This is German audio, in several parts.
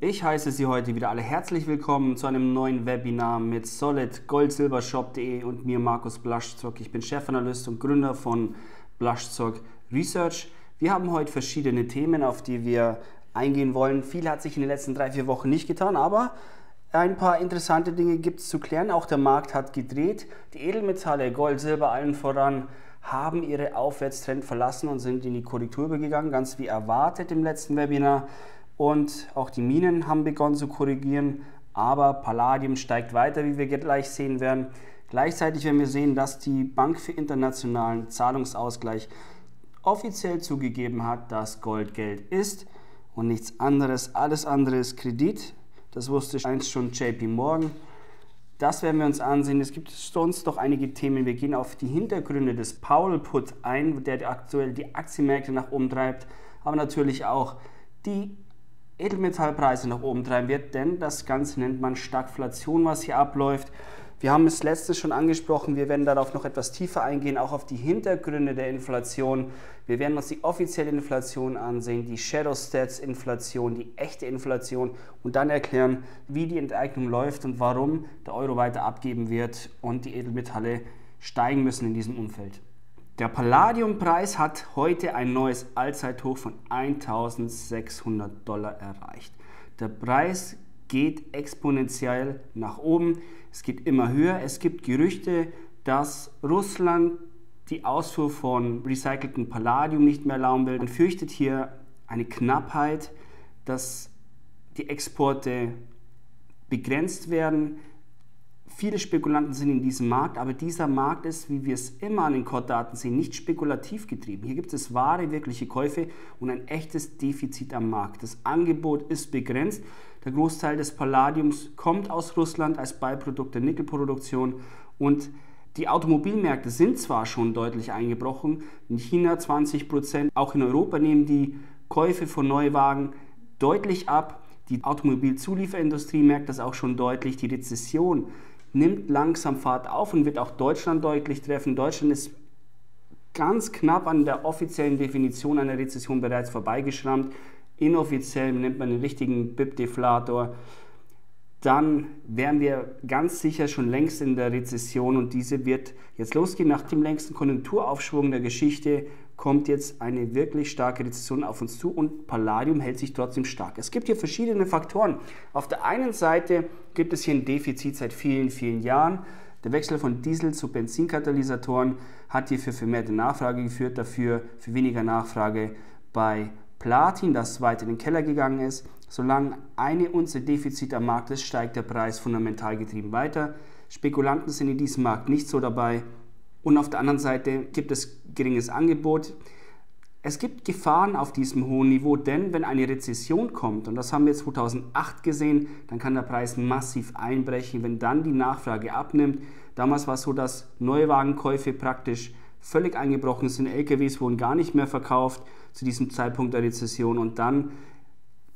Ich heiße Sie heute wieder alle herzlich willkommen zu einem neuen Webinar mit solidgoldsilbershop.de und mir, Markus Blaschzog. Ich bin Chefanalyst und Gründer von Blaschzog Research. Wir haben heute verschiedene Themen, auf die wir eingehen wollen. Viel hat sich in den letzten 3-4 Wochen nicht getan, aber ein paar interessante Dinge gibt es zu klären. Auch der Markt hat gedreht. Die Edelmetalle, Gold, Silber allen voran, haben ihre Aufwärtstrend verlassen und sind in die Korrektur übergegangen, ganz wie erwartet im letzten Webinar. Und auch die Minen haben begonnen zu korrigieren, aber Palladium steigt weiter, wie wir gleich sehen werden. Gleichzeitig werden wir sehen, dass die Bank für internationalen Zahlungsausgleich offiziell zugegeben hat, dass Gold Geld ist und nichts anderes. Alles andere ist Kredit. Das wusste einst schon JP Morgan. Das werden wir uns ansehen. Es gibt sonst noch einige Themen. Wir gehen auf die Hintergründe des Powell Put ein, der aktuell die Aktienmärkte nach oben treibt, aber natürlich auch die Edelmetallpreise nach oben treiben wird, denn das Ganze nennt man Stagflation, was hier abläuft. Wir haben es letztens schon angesprochen, wir werden darauf noch etwas tiefer eingehen, auch auf die Hintergründe der Inflation. Wir werden uns die offizielle Inflation ansehen, die Shadow Stats Inflation, die echte Inflation und dann erklären, wie die Enteignung läuft und warum der Euro weiter abgeben wird und die Edelmetalle steigen müssen in diesem Umfeld. Der Palladiumpreis hat heute ein neues Allzeithoch von $1.600 erreicht. Der Preis geht exponentiell nach oben, es geht immer höher. Es gibt Gerüchte, dass Russland die Ausfuhr von recyceltem Palladium nicht mehr erlauben will. Man fürchtet hier eine Knappheit, dass die Exporte begrenzt werden. Viele Spekulanten sind in diesem Markt, aber dieser Markt ist, wie wir es immer an den Core-Daten sehen, nicht spekulativ getrieben. Hier gibt es wahre, wirkliche Käufe und ein echtes Defizit am Markt. Das Angebot ist begrenzt. Der Großteil des Palladiums kommt aus Russland als Beiprodukt der Nickelproduktion und die Automobilmärkte sind zwar schon deutlich eingebrochen, in China 20%, auch in Europa nehmen die Käufe von Neuwagen deutlich ab. Die Automobilzulieferindustrie merkt das auch schon deutlich. Die Rezession nimmt langsam Fahrt auf und wird auch Deutschland deutlich treffen. Deutschland ist ganz knapp an der offiziellen Definition einer Rezession bereits vorbeigeschrammt. Inoffiziell nennt man den richtigen BIP-Deflator. Dann wären wir ganz sicher schon längst in der Rezession und diese wird jetzt losgehen. Nach dem längsten Konjunkturaufschwung der Geschichte kommt jetzt eine wirklich starke Rezession auf uns zu und Palladium hält sich trotzdem stark. Es gibt hier verschiedene Faktoren. Auf der einen Seite gibt es hier ein Defizit seit vielen, vielen Jahren. Der Wechsel von Diesel zu Benzinkatalysatoren hat hier für vermehrte Nachfrage geführt, dafür für weniger Nachfrage bei Platin, das weiter in den Keller gegangen ist. Solange eine Unze Defizit am Markt ist, steigt der Preis fundamental getrieben weiter. Spekulanten sind in diesem Markt nicht so dabei. Und auf der anderen Seite gibt es geringes Angebot. Es gibt Gefahren auf diesem hohen Niveau, denn wenn eine Rezession kommt, und das haben wir 2008 gesehen, dann kann der Preis massiv einbrechen, wenn dann die Nachfrage abnimmt. Damals war es so, dass Neuwagenkäufe praktisch völlig eingebrochen sind, LKWs wurden gar nicht mehr verkauft zu diesem Zeitpunkt der Rezession und dann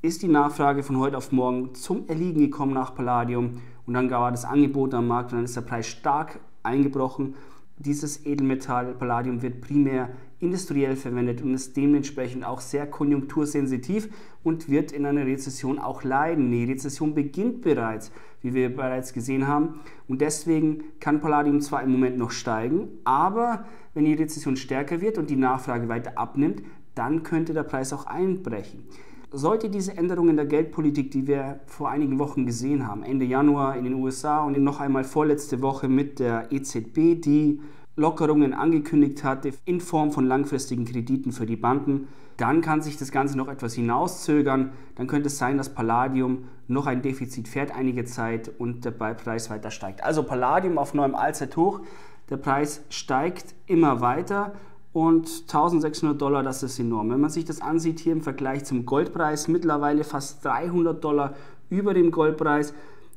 ist die Nachfrage von heute auf morgen zum Erliegen gekommen nach Palladium und dann war das Angebot am Markt und dann ist der Preis stark eingebrochen. Dieses Edelmetall Palladium wird primär industriell verwendet und ist dementsprechend auch sehr konjunktursensitiv und wird in einer Rezession auch leiden. Die Rezession beginnt bereits, wie wir bereits gesehen haben und deswegen kann Palladium zwar im Moment noch steigen, aber wenn die Rezession stärker wird und die Nachfrage weiter abnimmt, dann könnte der Preis auch einbrechen. Sollte diese Änderung in der Geldpolitik, die wir vor einigen Wochen gesehen haben, Ende Januar in den USA und noch einmal vorletzte Woche mit der EZB, die Lockerungen angekündigt hatte in Form von langfristigen Krediten für die Banken, dann kann sich das Ganze noch etwas hinauszögern. Dann könnte es sein, dass Palladium noch ein Defizit fährt einige Zeit und der Preis weiter steigt. Also Palladium auf neuem Allzeithoch, der Preis steigt immer weiter. Und $1.600, das ist enorm. Wenn man sich das ansieht hier im Vergleich zum Goldpreis, mittlerweile fast $300 über dem Goldpreis.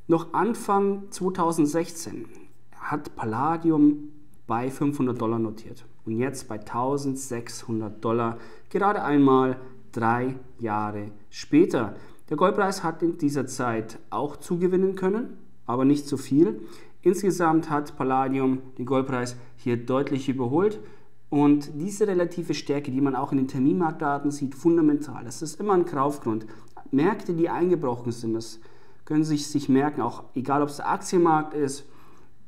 Noch Anfang 2016 hat Palladium bei $500 notiert und jetzt bei $1.600, gerade einmal 3 Jahre später. Der Goldpreis hat in dieser Zeit auch zugewinnen können, aber nicht so viel. Insgesamt hat Palladium den Goldpreis hier deutlich überholt. Und diese relative Stärke, die man auch in den Terminmarktdaten sieht, fundamental. Das ist immer ein Kaufgrund. Märkte, die eingebrochen sind, das können Sie sich merken, auch egal ob es der Aktienmarkt ist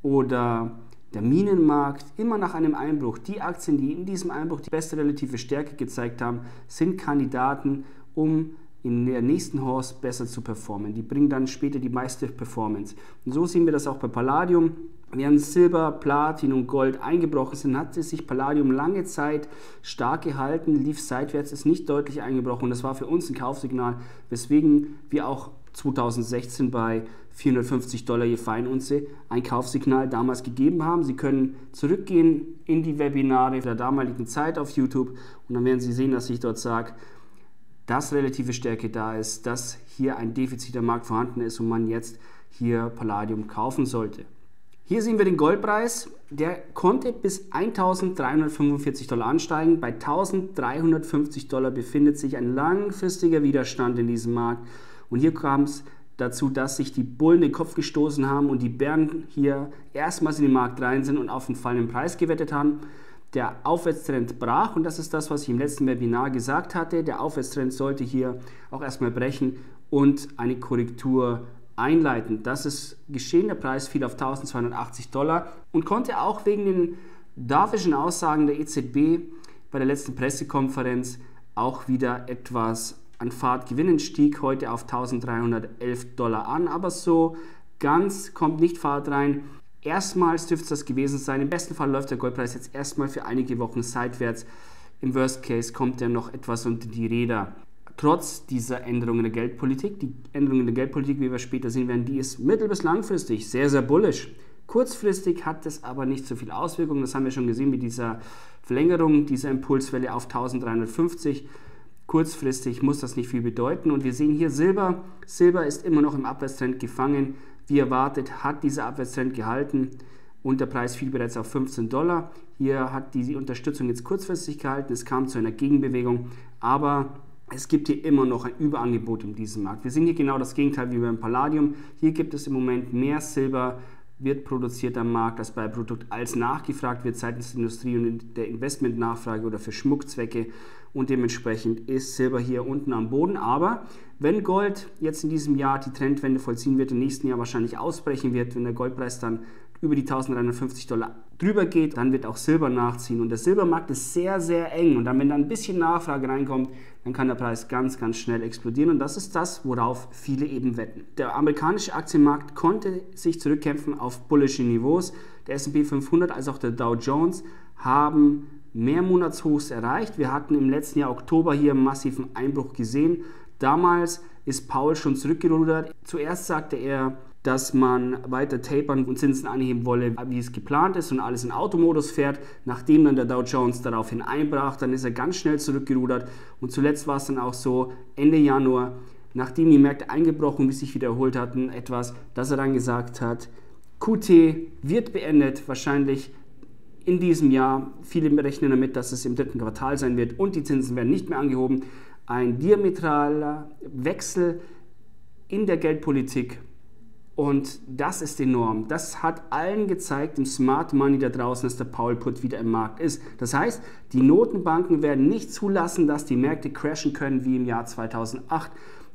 oder der Minenmarkt, immer nach einem Einbruch. Die Aktien, die in diesem Einbruch die beste relative Stärke gezeigt haben, sind Kandidaten, um in der nächsten Horse besser zu performen. Die bringen dann später die meiste Performance. Und so sehen wir das auch bei Palladium. Während Silber, Platin und Gold eingebrochen sind, hat sich Palladium lange Zeit stark gehalten, lief seitwärts, ist nicht deutlich eingebrochen und das war für uns ein Kaufsignal, weswegen wir auch 2016 bei $450 je Feinunze ein Kaufsignal damals gegeben haben. Sie können zurückgehen in die Webinare der damaligen Zeit auf YouTube und dann werden Sie sehen, dass ich dort sage, dass relative Stärke da ist, dass hier ein Defizit am Markt vorhanden ist und man jetzt hier Palladium kaufen sollte. Hier sehen wir den Goldpreis, der konnte bis $1.345 ansteigen. Bei $1.350 befindet sich ein langfristiger Widerstand in diesem Markt. Und hier kam es dazu, dass sich die Bullen den Kopf gestoßen haben und die Bären hier erstmals in den Markt rein sind und auf den fallenden Preis gewettet haben. Der Aufwärtstrend brach und das ist das, was ich im letzten Webinar gesagt hatte. Der Aufwärtstrend sollte hier auch erstmal brechen und eine Korrektur einleiten. Das ist geschehen, der Preis fiel auf $1.280 und konnte auch wegen den dovish Aussagen der EZB bei der letzten Pressekonferenz auch wieder etwas an Fahrt gewinnen, stieg heute auf $1.311 an, aber so ganz kommt nicht Fahrt rein. Erstmals dürfte es das gewesen sein. Im besten Fall läuft der Goldpreis jetzt erstmal für einige Wochen seitwärts. Im Worst Case kommt er noch etwas unter die Räder. Trotz dieser Änderungen der Geldpolitik, die Änderung in der Geldpolitik, wie wir später sehen werden, die ist mittel- bis langfristig sehr, sehr bullish. Kurzfristig hat es aber nicht so viel Auswirkungen, das haben wir schon gesehen mit dieser Verlängerung dieser Impulswelle auf 1350. Kurzfristig muss das nicht viel bedeuten und wir sehen hier Silber. Silber ist immer noch im Abwärtstrend gefangen. Wie erwartet hat dieser Abwärtstrend gehalten und der Preis fiel bereits auf $15. Hier hat die Unterstützung jetzt kurzfristig gehalten, es kam zu einer Gegenbewegung, aber es gibt hier immer noch ein Überangebot in diesem Markt. Wir sehen hier genau das Gegenteil wie beim Palladium. Hier gibt es im Moment mehr Silber, wird produziert am Markt als Beiprodukt, als nachgefragt wird seitens der Industrie und der Investmentnachfrage oder für Schmuckzwecke. Und dementsprechend ist Silber hier unten am Boden. Aber wenn Gold jetzt in diesem Jahr die Trendwende vollziehen wird, im nächsten Jahr wahrscheinlich ausbrechen wird, wenn der Goldpreis dann über die $1.350 drüber geht, dann wird auch Silber nachziehen. Und der Silbermarkt ist sehr, sehr eng. Und dann, wenn da ein bisschen Nachfrage reinkommt, dann kann der Preis ganz, ganz schnell explodieren. Und das ist das, worauf viele eben wetten. Der amerikanische Aktienmarkt konnte sich zurückkämpfen auf bullische Niveaus. Der S&P 500 als auch der Dow Jones haben Mehrmonatshochs erreicht. Wir hatten im letzten Jahr Oktober hier einen massiven Einbruch gesehen. Damals ist Powell schon zurückgerudert. Zuerst sagte er, dass man weiter tapern und Zinsen anheben wolle, wie es geplant ist und alles in Automodus fährt. Nachdem dann der Dow Jones daraufhin einbrach, dann ist er ganz schnell zurückgerudert und zuletzt war es dann auch so Ende Januar, nachdem die Märkte eingebrochen und sich wieder erholt hatten, etwas, dass er dann gesagt hat, QT wird beendet, wahrscheinlich in diesem Jahr. Viele rechnen damit, dass es im dritten Quartal sein wird und die Zinsen werden nicht mehr angehoben. Ein diametraler Wechsel in der Geldpolitik. Und das ist enorm. Das hat allen gezeigt, im Smart Money da draußen, dass der Powell-Put wieder im Markt ist. Das heißt, die Notenbanken werden nicht zulassen, dass die Märkte crashen können wie im Jahr 2008.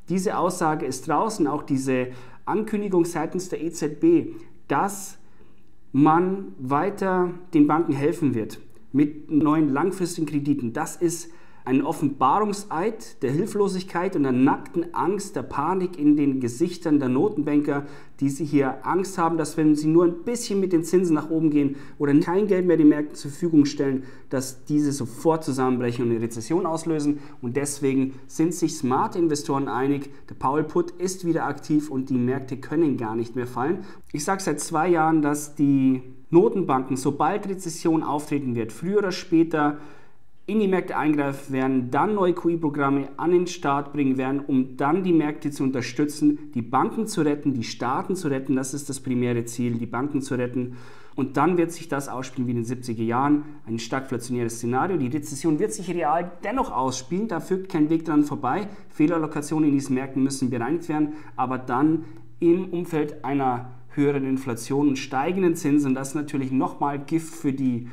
Diese Aussage ist draußen, auch diese Ankündigung seitens der EZB, dass man weiter den Banken helfen wird mit neuen langfristigen Krediten. Das ist ein Offenbarungseid der Hilflosigkeit und der nackten Angst, der Panik in den Gesichtern der Notenbanker, die sie hier Angst haben, dass wenn sie nur ein bisschen mit den Zinsen nach oben gehen oder kein Geld mehr den Märkten zur Verfügung stellen, dass diese sofort zusammenbrechen und eine Rezession auslösen. Und deswegen sind sich smarte Investoren einig, der Powell-Put ist wieder aktiv und die Märkte können gar nicht mehr fallen. Ich sage seit 2 Jahren, dass die Notenbanken, sobald Rezession auftreten wird, früher oder später in die Märkte eingreifen werden, dann neue QE-Programme an den Start bringen werden, um dann die Märkte zu unterstützen, die Banken zu retten, die Staaten zu retten, das ist das primäre Ziel, die Banken zu retten. Und dann wird sich das ausspielen wie in den 70er Jahren, ein stagflationäres Szenario. Die Rezession wird sich real dennoch ausspielen, da führt kein Weg dran vorbei. Fehlallokationen in diesen Märkten müssen bereinigt werden, aber dann im Umfeld einer höheren Inflation und steigenden Zinsen, das ist natürlich nochmal Gift für die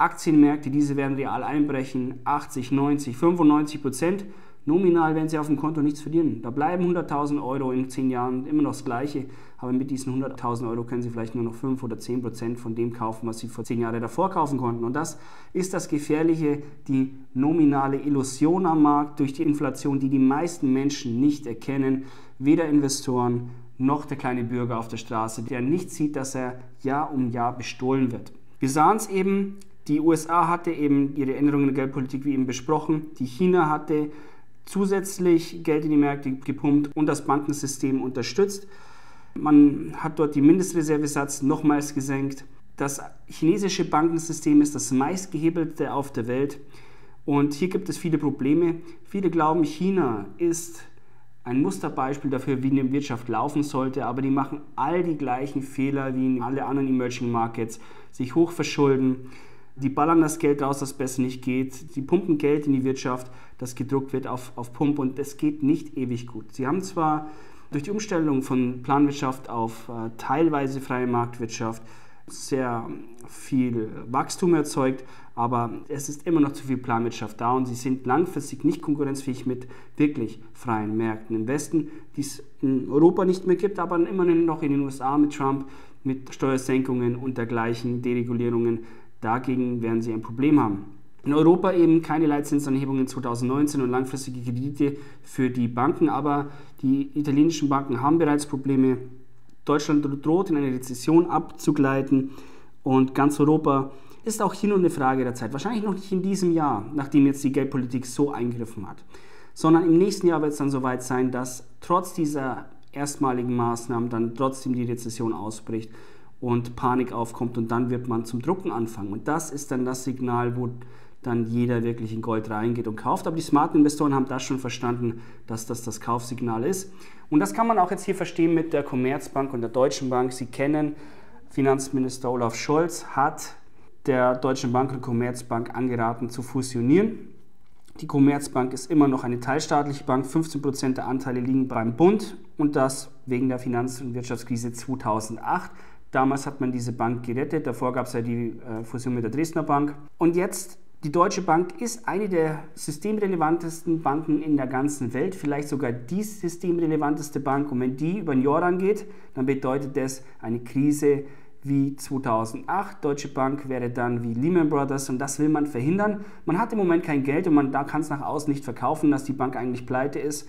Aktienmärkte, diese werden real einbrechen, 80, 90, 95%. Nominal werden Sie auf dem Konto nichts verlieren. Da bleiben 100.000 Euro in 10 Jahren immer noch das Gleiche. Aber mit diesen 100.000 Euro können Sie vielleicht nur noch 5 oder 10% von dem kaufen, was Sie vor 10 Jahren davor kaufen konnten. Und das ist das Gefährliche, die nominale Illusion am Markt durch die Inflation, die die meisten Menschen nicht erkennen. Weder Investoren noch der kleine Bürger auf der Straße, der nicht sieht, dass er Jahr um Jahr bestohlen wird. Wir sahen es eben, die USA hatte eben ihre Änderungen in der Geldpolitik wie eben besprochen. Die China hatte zusätzlich Geld in die Märkte gepumpt und das Bankensystem unterstützt. Man hat dort den Mindestreservesatz nochmals gesenkt. Das chinesische Bankensystem ist das meistgehebelte auf der Welt. Und hier gibt es viele Probleme. Viele glauben, China ist ein Musterbeispiel dafür, wie eine Wirtschaft laufen sollte, aber die machen all die gleichen Fehler wie in alle anderen Emerging Markets, sich hochverschulden, die ballern das Geld raus, das besser nicht geht, die pumpen Geld in die Wirtschaft, das gedruckt wird auf Pump und es geht nicht ewig gut. Sie haben zwar durch die Umstellung von Planwirtschaft auf teilweise freie Marktwirtschaft sehr viel Wachstum erzeugt, aber es ist immer noch zu viel Planwirtschaft da und sie sind langfristig nicht konkurrenzfähig mit wirklich freien Märkten im Westen, die es in Europa nicht mehr gibt, aber immerhin noch in den USA mit Trump, mit Steuersenkungen und dergleichen Deregulierungen. Dagegen werden sie ein Problem haben. In Europa eben keine Leitzinsanhebungen 2019 und langfristige Kredite für die Banken, aber die italienischen Banken haben bereits Probleme. Deutschland droht in eine Rezession abzugleiten und ganz Europa ist auch hier nur eine Frage der Zeit. Wahrscheinlich noch nicht in diesem Jahr, nachdem jetzt die Geldpolitik so eingegriffen hat, sondern im nächsten Jahr wird es dann soweit sein, dass trotz dieser erstmaligen Maßnahmen dann trotzdem die Rezession ausbricht und Panik aufkommt und dann wird man zum Drucken anfangen. Und das ist dann das Signal, wo dann jeder wirklich in Gold reingeht und kauft. Aber die smarten Investoren haben das schon verstanden, dass das Kaufsignal ist. Und das kann man auch jetzt hier verstehen mit der Commerzbank und der Deutschen Bank. Sie kennen, Finanzminister Olaf Scholz hat der Deutschen Bank und Commerzbank angeraten zu fusionieren. Die Commerzbank ist immer noch eine teilstaatliche Bank, 15% der Anteile liegen beim Bund und das wegen der Finanz- und Wirtschaftskrise 2008. Damals hat man diese Bank gerettet, davor gab es ja die Fusion mit der Dresdner Bank. Und jetzt, die Deutsche Bank ist eine der systemrelevantesten Banken in der ganzen Welt, vielleicht sogar die systemrelevanteste Bank. Und wenn die über den Jordan geht, dann bedeutet das eine Krise wie 2008. Deutsche Bank wäre dann wie Lehman Brothers und das will man verhindern. Man hat im Moment kein Geld und man kann es nach außen nicht verkaufen, dass die Bank eigentlich pleite ist.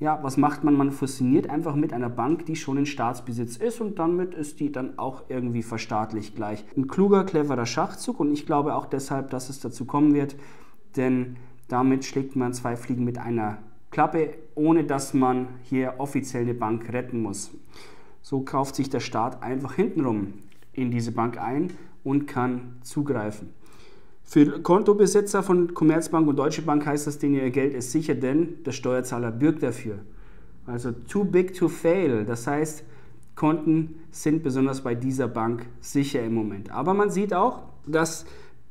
Ja, was macht man? Man fusioniert einfach mit einer Bank, die schon in Staatsbesitz ist und damit ist die dann auch irgendwie verstaatlicht gleich. Ein kluger, cleverer Schachzug und ich glaube auch deshalb, dass es dazu kommen wird, denn damit schlägt man 2 Fliegen mit einer Klappe, ohne dass man hier offiziell eine Bank retten muss. So kauft sich der Staat einfach hintenrum in diese Bank ein und kann zugreifen. Für Kontobesitzer von Commerzbank und Deutsche Bank heißt das, denn ihr Geld ist sicher, denn der Steuerzahler bürgt dafür. Also too big to fail. Das heißt, Konten sind besonders bei dieser Bank sicher im Moment. Aber man sieht auch, dass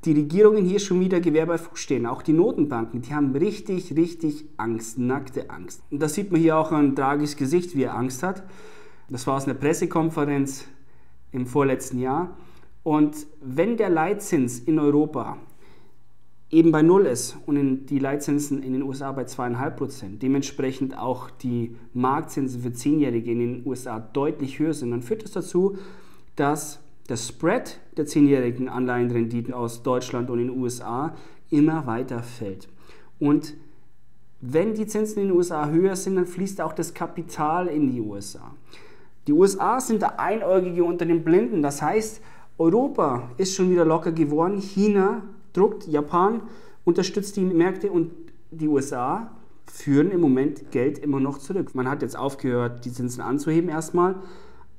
die Regierungen hier schon wieder Gewehr bei Fuß stehen. Auch die Notenbanken, die haben richtig, richtig Angst, nackte Angst. Und das sieht man hier auch an Draghis Gesicht, wie er Angst hat. Das war aus einer Pressekonferenz im vorletzten Jahr. Und wenn der Leitzins in Europa eben bei 0 ist und die Leitzinsen in den USA bei 2,5%, dementsprechend auch die Marktzinsen für 10-Jährige in den USA deutlich höher sind, dann führt das dazu, dass der Spread der 10-jährigen Anleihenrenditen aus Deutschland und den USA immer weiter fällt. Und wenn die Zinsen in den USA höher sind, dann fließt auch das Kapital in die USA. Die USA sind der Einäugige unter den Blinden, das heißt, Europa ist schon wieder locker geworden, China druckt, Japan unterstützt die Märkte und die USA führen im Moment Geld immer noch zurück. Man hat jetzt aufgehört, die Zinsen anzuheben erstmal,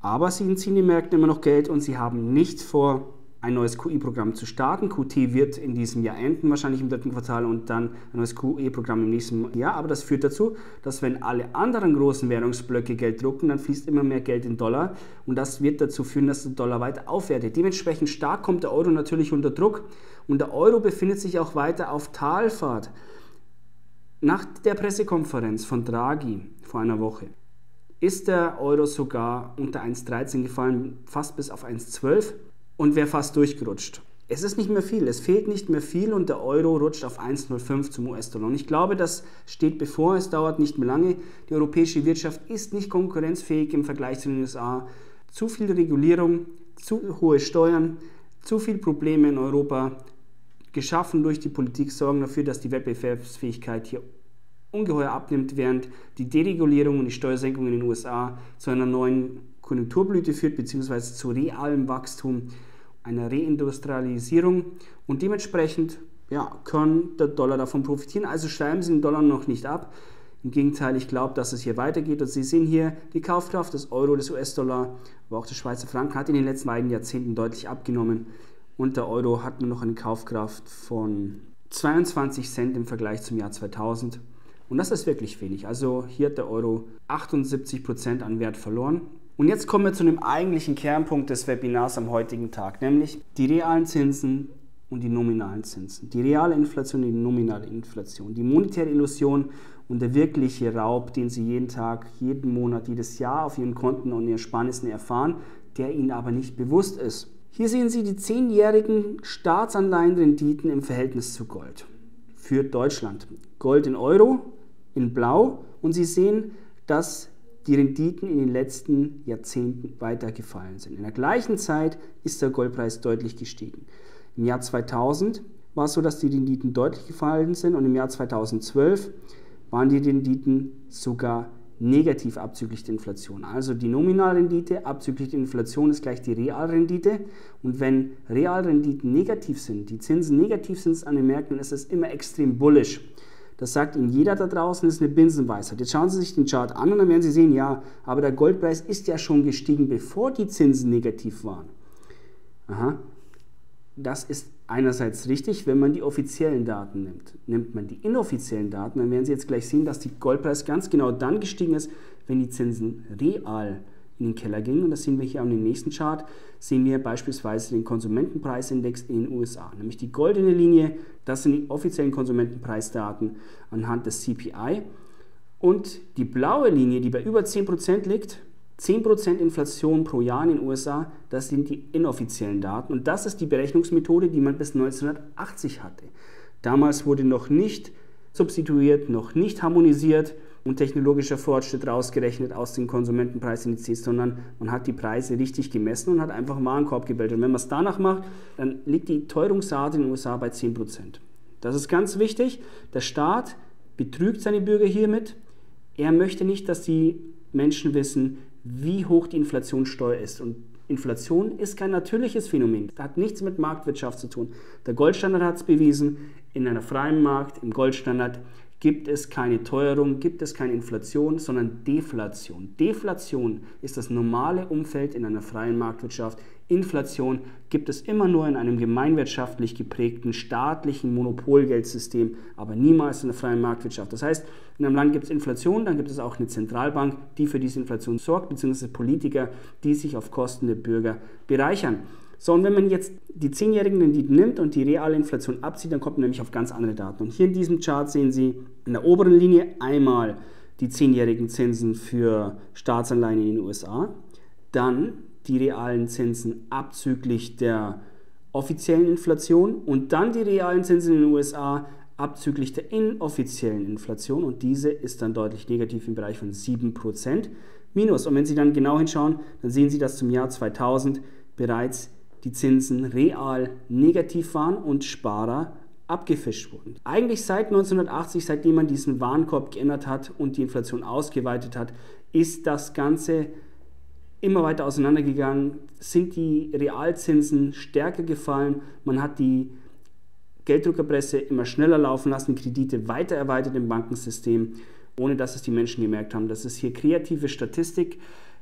aber sie ziehen die Märkte immer noch Geld und sie haben nicht vor, ein neues QE-Programm zu starten. QT wird in diesem Jahr enden, wahrscheinlich im 3. Quartal und dann ein neues QE-Programm im nächsten Jahr. Aber das führt dazu, dass wenn alle anderen großen Währungsblöcke Geld drucken, dann fließt immer mehr Geld in Dollar und das wird dazu führen, dass der Dollar weiter aufwertet. Dementsprechend stark kommt der Euro natürlich unter Druck und der Euro befindet sich auch weiter auf Talfahrt. Nach der Pressekonferenz von Draghi vor einer Woche ist der Euro sogar unter 1,13 gefallen, fast bis auf 1,12. Und wäre fast durchgerutscht. es ist nicht mehr viel, es fehlt nicht mehr viel und der Euro rutscht auf 1,05 zum US-Dollar. Und ich glaube, das steht bevor, es dauert nicht mehr lange. Die europäische Wirtschaft ist nicht konkurrenzfähig im Vergleich zu den USA. Zu viel Regulierung, zu hohe Steuern, zu viele Probleme in Europa, geschaffen durch die Politik, sorgen dafür, dass die Wettbewerbsfähigkeit hier ungeheuer abnimmt, während die Deregulierung und die Steuersenkung in den USA zu einer neuen Konjunkturblüte führt, beziehungsweise zu realem Wachstum, einer Reindustrialisierung und dementsprechend kann der Dollar davon profitieren. Also schreiben Sie den Dollar noch nicht ab. Im Gegenteil, ich glaube, dass es hier weitergeht und Sie sehen hier die Kaufkraft des Euro, des US-Dollar, aber auch des Schweizer Franken hat in den letzten beiden Jahrzehnten deutlich abgenommen und der Euro hat nur noch eine Kaufkraft von 22 Cent im Vergleich zum Jahr 2000 und das ist wirklich wenig. Also hier hat der Euro 78% an Wert verloren. Und jetzt kommen wir zu dem eigentlichen Kernpunkt des Webinars am heutigen Tag, nämlich die realen Zinsen und die nominalen Zinsen. Die reale Inflation und die nominale Inflation, die monetäre Illusion und der wirkliche Raub, den Sie jeden Tag, jeden Monat, jedes Jahr auf Ihren Konten und Ihren Ersparnissen erfahren, der Ihnen aber nicht bewusst ist. Hier sehen Sie die 10-jährigen Staatsanleihenrenditen im Verhältnis zu Gold für Deutschland. Gold in Euro, in Blau und Sie sehen, dass die Renditen in den letzten Jahrzehnten weiter gefallen sind. In der gleichen Zeit ist der Goldpreis deutlich gestiegen. Im Jahr 2000 war es so, dass die Renditen deutlich gefallen sind und im Jahr 2012 waren die Renditen sogar negativ abzüglich der Inflation. Also die Nominalrendite abzüglich der Inflation ist gleich die Realrendite und wenn Realrenditen negativ sind, die Zinsen negativ sind an den Märkten, ist es immer extrem bullish. Das sagt Ihnen jeder da draußen, das ist eine Binsenweisheit. Jetzt schauen Sie sich den Chart an und dann werden Sie sehen, ja, aber der Goldpreis ist ja schon gestiegen, bevor die Zinsen negativ waren. Aha, das ist einerseits richtig, wenn man die offiziellen Daten nimmt. Nimmt man die inoffiziellen Daten, dann werden Sie jetzt gleich sehen, dass der Goldpreis ganz genau dann gestiegen ist, wenn die Zinsen real in den Keller gingen. Und das sehen wir hier an dem nächsten Chart, sehen wir beispielsweise den Konsumentenpreisindex in den USA. Nämlich die goldene Linie, das sind die offiziellen Konsumentenpreisdaten anhand des CPI. Und die blaue Linie, die bei über 10% liegt, 10% Inflation pro Jahr in den USA, das sind die inoffiziellen Daten. Und das ist die Berechnungsmethode, die man bis 1980 hatte. Damals wurde noch nicht substituiert, noch nicht harmonisiert und technologischer Fortschritt rausgerechnet aus den Konsumentenpreisindizes, sondern man hat die Preise richtig gemessen und hat einfach einen Warenkorb gebildet. Und wenn man es danach macht, dann liegt die Teuerungsrate in den USA bei 10%. Das ist ganz wichtig. Der Staat betrügt seine Bürger hiermit. Er möchte nicht, dass die Menschen wissen, wie hoch die Inflationssteuer ist. Und Inflation ist kein natürliches Phänomen. Das hat nichts mit Marktwirtschaft zu tun. Der Goldstandard hat es bewiesen. In einem freien Markt, im Goldstandard, gibt es keine Teuerung, gibt es keine Inflation, sondern Deflation. Deflation ist das normale Umfeld in einer freien Marktwirtschaft. Inflation gibt es immer nur in einem gemeinwirtschaftlich geprägten staatlichen Monopolgeldsystem, aber niemals in der freien Marktwirtschaft. Das heißt, in einem Land gibt es Inflation, dann gibt es auch eine Zentralbank, die für diese Inflation sorgt, beziehungsweise Politiker, die sich auf Kosten der Bürger bereichern. So, und wenn man jetzt die 10-jährigen Renditen nimmt und die reale Inflation abzieht, dann kommt man nämlich auf ganz andere Daten. Und hier in diesem Chart sehen Sie in der oberen Linie einmal die 10-jährigen Zinsen für Staatsanleihen in den USA, dann die realen Zinsen abzüglich der offiziellen Inflation und dann die realen Zinsen in den USA abzüglich der inoffiziellen Inflation und diese ist dann deutlich negativ im Bereich von 7% minus. Und wenn Sie dann genau hinschauen, dann sehen Sie, dass zum Jahr 2000 bereits die Zinsen real negativ waren und Sparer abgefischt wurden. Eigentlich seit 1980, seitdem man diesen Warenkorb geändert hat und die Inflation ausgeweitet hat, ist das Ganze immer weiter auseinandergegangen, sind die Realzinsen stärker gefallen, man hat die Gelddruckerpresse immer schneller laufen lassen, Kredite weiter erweitert im Bankensystem, ohne dass es die Menschen gemerkt haben. Das ist hier kreative Statistik.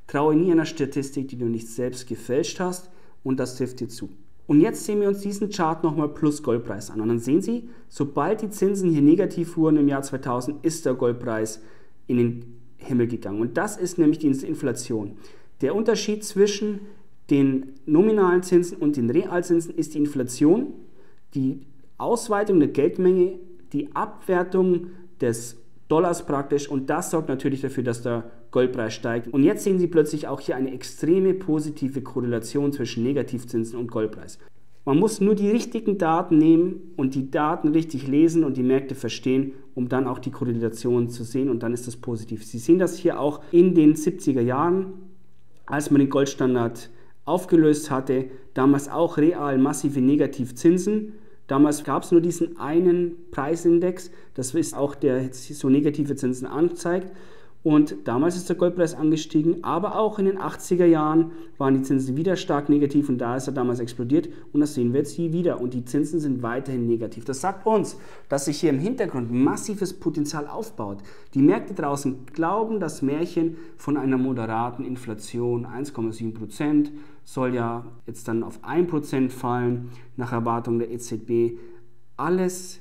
Traue nie einer Statistik, die du nicht selbst gefälscht hast. Und das trifft dir zu. Und jetzt sehen wir uns diesen Chart nochmal plus Goldpreis an. Und dann sehen Sie, sobald die Zinsen hier negativ wurden im Jahr 2000, ist der Goldpreis in den Himmel gegangen. Und das ist nämlich die Inflation. Der Unterschied zwischen den nominalen Zinsen und den Realzinsen ist die Inflation, die Ausweitung der Geldmenge, die Abwertung des Dollars praktisch und das sorgt natürlich dafür, dass der Goldpreis steigt. Und jetzt sehen Sie plötzlich auch hier eine extreme positive Korrelation zwischen Negativzinsen und Goldpreis. Man muss nur die richtigen Daten nehmen und die Daten richtig lesen und die Märkte verstehen, um dann auch die Korrelation zu sehen und dann ist das positiv. Sie sehen das hier auch in den 70er Jahren, als man den Goldstandard aufgelöst hatte, damals auch real massive Negativzinsen. Damals gab es nur diesen einen Preisindex, das ist auch der so negative Zinsen anzeigt. Und damals ist der Goldpreis angestiegen, aber auch in den 80er Jahren waren die Zinsen wieder stark negativ und da ist er damals explodiert und das sehen wir jetzt hier wieder und die Zinsen sind weiterhin negativ. Das sagt uns, dass sich hier im Hintergrund massives Potenzial aufbaut. Die Märkte draußen glauben das Märchen von einer moderaten Inflation, 1,7%, soll ja jetzt dann auf 1% fallen nach Erwartung der EZB. Alles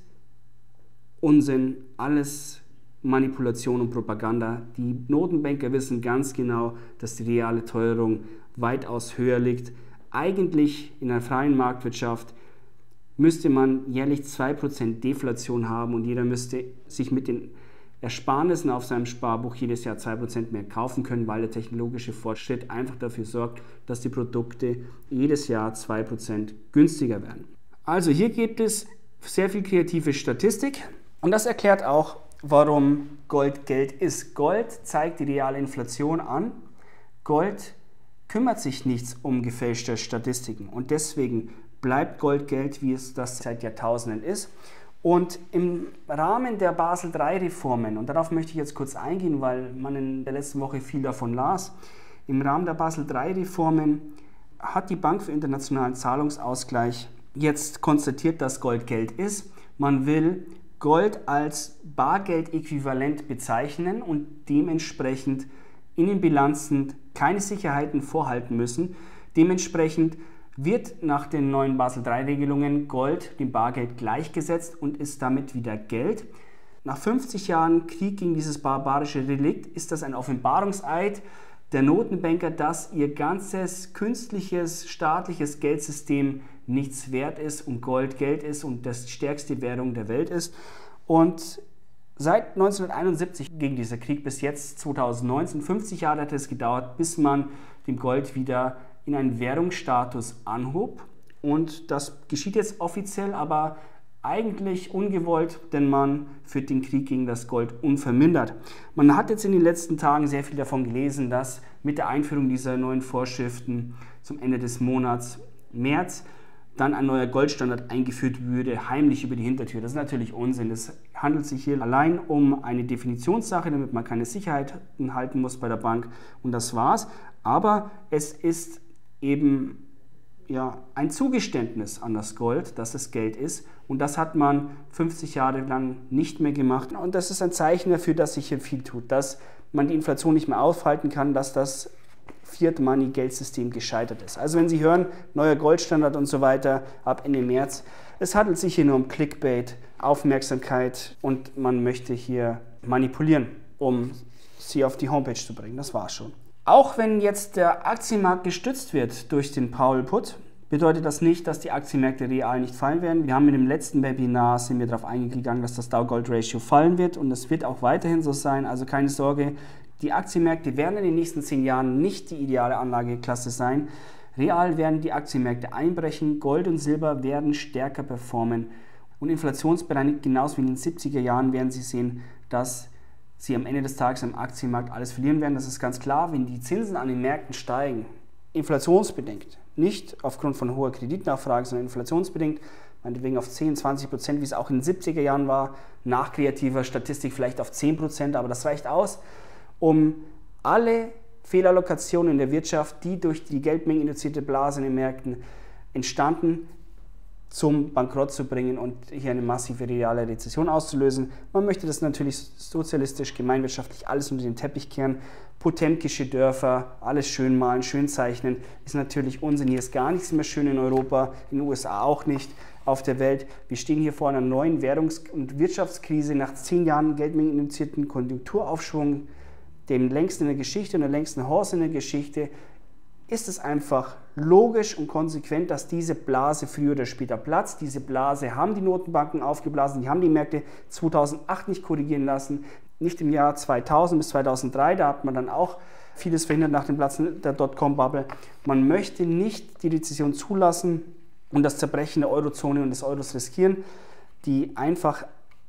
Unsinn, alles Manipulation und Propaganda. Die Notenbanker wissen ganz genau, dass die reale Teuerung weitaus höher liegt. Eigentlich in einer freien Marktwirtschaft müsste man jährlich 2% Deflation haben und jeder müsste sich mit den Ersparnissen auf seinem Sparbuch jedes Jahr 2% mehr kaufen können, weil der technologische Fortschritt einfach dafür sorgt, dass die Produkte jedes Jahr 2% günstiger werden. Also hier gibt es sehr viel kreative Statistik und das erklärt auch, warum Gold Geld ist. Gold zeigt die reale Inflation an. Gold kümmert sich nichts um gefälschte Statistiken und deswegen bleibt Gold Geld, wie es das seit Jahrtausenden ist. Und im Rahmen der Basel III-Reformen, und darauf möchte ich jetzt kurz eingehen, weil man in der letzten Woche viel davon las, im Rahmen der Basel III-Reformen hat die Bank für internationalen Zahlungsausgleich jetzt konstatiert, dass Gold Geld ist. Man will Gold als Bargeldäquivalent bezeichnen und dementsprechend in den Bilanzen keine Sicherheiten vorhalten müssen. Dementsprechend wird nach den neuen Basel III-Regelungen Gold dem Bargeld gleichgesetzt und ist damit wieder Geld. Nach 50 Jahren Krieg gegen dieses barbarische Relikt ist das ein Offenbarungseid der Notenbanker, dass ihr ganzes künstliches staatliches Geldsystem nichts wert ist und Gold Geld ist und das stärkste Währung der Welt ist. Und seit 1971 ging dieser Krieg bis jetzt 2019, 50 Jahre hat es gedauert, bis man dem Gold wieder in einen Währungsstatus anhob. Und das geschieht jetzt offiziell, aber eigentlich ungewollt, denn man führt den Krieg gegen das Gold unvermindert. Man hat jetzt in den letzten Tagen sehr viel davon gelesen, dass mit der Einführung dieser neuen Vorschriften zum Ende des Monats März dann ein neuer Goldstandard eingeführt würde, heimlich über die Hintertür. Das ist natürlich Unsinn. Es handelt sich hier allein um eine Definitionssache, damit man keine Sicherheiten halten muss bei der Bank und das war's. Aber es ist eben ein Zugeständnis an das Gold, dass es Geld ist und das hat man 50 Jahre lang nicht mehr gemacht und das ist ein Zeichen dafür, dass sich hier viel tut, dass man die Inflation nicht mehr aufhalten kann, dass das Fiat-Money-Geldsystem gescheitert ist. Also wenn Sie hören, neuer Goldstandard und so weiter ab Ende März, es handelt sich hier nur um Clickbait, Aufmerksamkeit und man möchte hier manipulieren, um Sie auf die Homepage zu bringen. Das war's schon. Auch wenn jetzt der Aktienmarkt gestützt wird durch den Powell Put, bedeutet das nicht, dass die Aktienmärkte real nicht fallen werden. Wir haben in dem letzten Webinar sind wir darauf eingegangen, dass das Dow-Gold-Ratio fallen wird und das wird auch weiterhin so sein. Also keine Sorge, die Aktienmärkte werden in den nächsten 10 Jahren nicht die ideale Anlageklasse sein. Real werden die Aktienmärkte einbrechen, Gold und Silber werden stärker performen und inflationsbereinigt genauso wie in den 70er Jahren werden Sie sehen, dass Sie am Ende des Tages am Aktienmarkt alles verlieren werden. Das ist ganz klar, wenn die Zinsen an den Märkten steigen, inflationsbedingt, nicht aufgrund von hoher Kreditnachfrage, sondern inflationsbedingt, meinetwegen auf 10-20%, wie es auch in den 70er Jahren war, nach kreativer Statistik vielleicht auf 10%, aber das reicht aus, um alle Fehlallokationen in der Wirtschaft, die durch die geldmengeninduzierte Blase in den Märkten entstanden, zum Bankrott zu bringen und hier eine massive reale Rezession auszulösen. Man möchte das natürlich sozialistisch, gemeinwirtschaftlich alles unter den Teppich kehren. Potemkische Dörfer, alles schön malen, schön zeichnen, ist natürlich Unsinn. Hier ist gar nichts mehr schön in Europa, in den USA auch nicht, auf der Welt. Wir stehen hier vor einer neuen Währungs- und Wirtschaftskrise nach 10 Jahren geldmengeninduzierten Konjunkturaufschwung, dem längsten in der Geschichte und der längsten Horse in der Geschichte. Ist es einfach logisch und konsequent, dass diese Blase früher oder später platzt. Diese Blase haben die Notenbanken aufgeblasen, die haben die Märkte 2008 nicht korrigieren lassen, nicht im Jahr 2000 bis 2003, da hat man dann auch vieles verhindert nach dem Platzen der Dotcom-Bubble. Man möchte nicht die Rezession zulassen und das Zerbrechen der Eurozone und des Euros riskieren, die einfach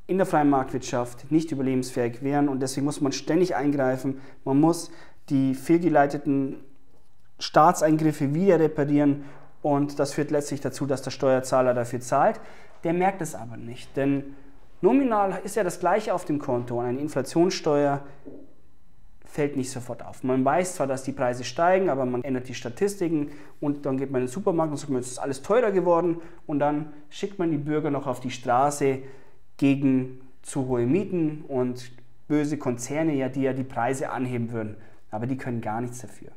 in der freien Marktwirtschaft nicht überlebensfähig wären. Und deswegen muss man ständig eingreifen. Man muss die fehlgeleiteten Staatseingriffe wieder reparieren. Und das führt letztlich dazu, dass der Steuerzahler dafür zahlt. Der merkt es aber nicht, denn nominal ist ja das Gleiche auf dem Konto und eine Inflationssteuer fällt nicht sofort auf. Man weiß zwar, dass die Preise steigen, aber man ändert die Statistiken und dann geht man in den Supermarkt und sagt, jetzt ist alles teurer geworden und dann schickt man die Bürger noch auf die Straße gegen zu hohe Mieten und böse Konzerne, die ja die Preise anheben würden. Aber die können gar nichts dafür.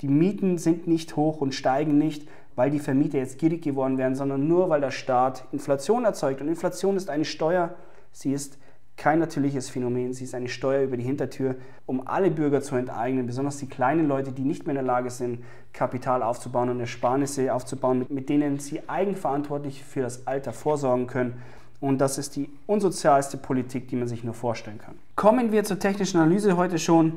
Die Mieten sind nicht hoch und steigen nicht, weil die Vermieter jetzt gierig geworden wären, sondern nur, weil der Staat Inflation erzeugt. Und Inflation ist eine Steuer, sie ist kein natürliches Phänomen, sie ist eine Steuer über die Hintertür, um alle Bürger zu enteignen, besonders die kleinen Leute, die nicht mehr in der Lage sind, Kapital aufzubauen und Ersparnisse aufzubauen, mit denen sie eigenverantwortlich für das Alter vorsorgen können. Und das ist die unsozialste Politik, die man sich nur vorstellen kann. Kommen wir zur technischen Analyse heute schon.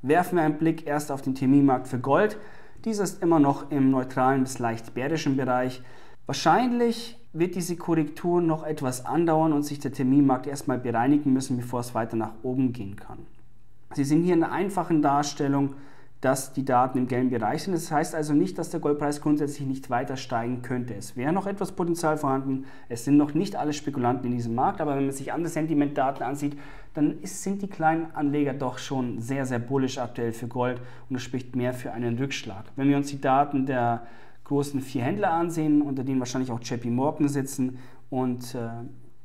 Werfen wir einen Blick erst auf den Terminmarkt für Gold. Dieser ist immer noch im neutralen bis leicht bärischen Bereich. Wahrscheinlich wird diese Korrektur noch etwas andauern und sich der Terminmarkt erstmal bereinigen müssen, bevor es weiter nach oben gehen kann. Sie sehen hier in der einfachen Darstellung, dass die Daten im gelben Bereich sind. Das heißt also nicht, dass der Goldpreis grundsätzlich nicht weiter steigen könnte. Es wäre noch etwas Potenzial vorhanden. Es sind noch nicht alle Spekulanten in diesem Markt, aber wenn man sich andere Sentimentdaten ansieht, dann sind die kleinen Anleger doch schon sehr, sehr bullish aktuell für Gold und das spricht mehr für einen Rückschlag. Wenn wir uns die Daten der großen 4 Händler ansehen, unter denen wahrscheinlich auch JP Morgan sitzen und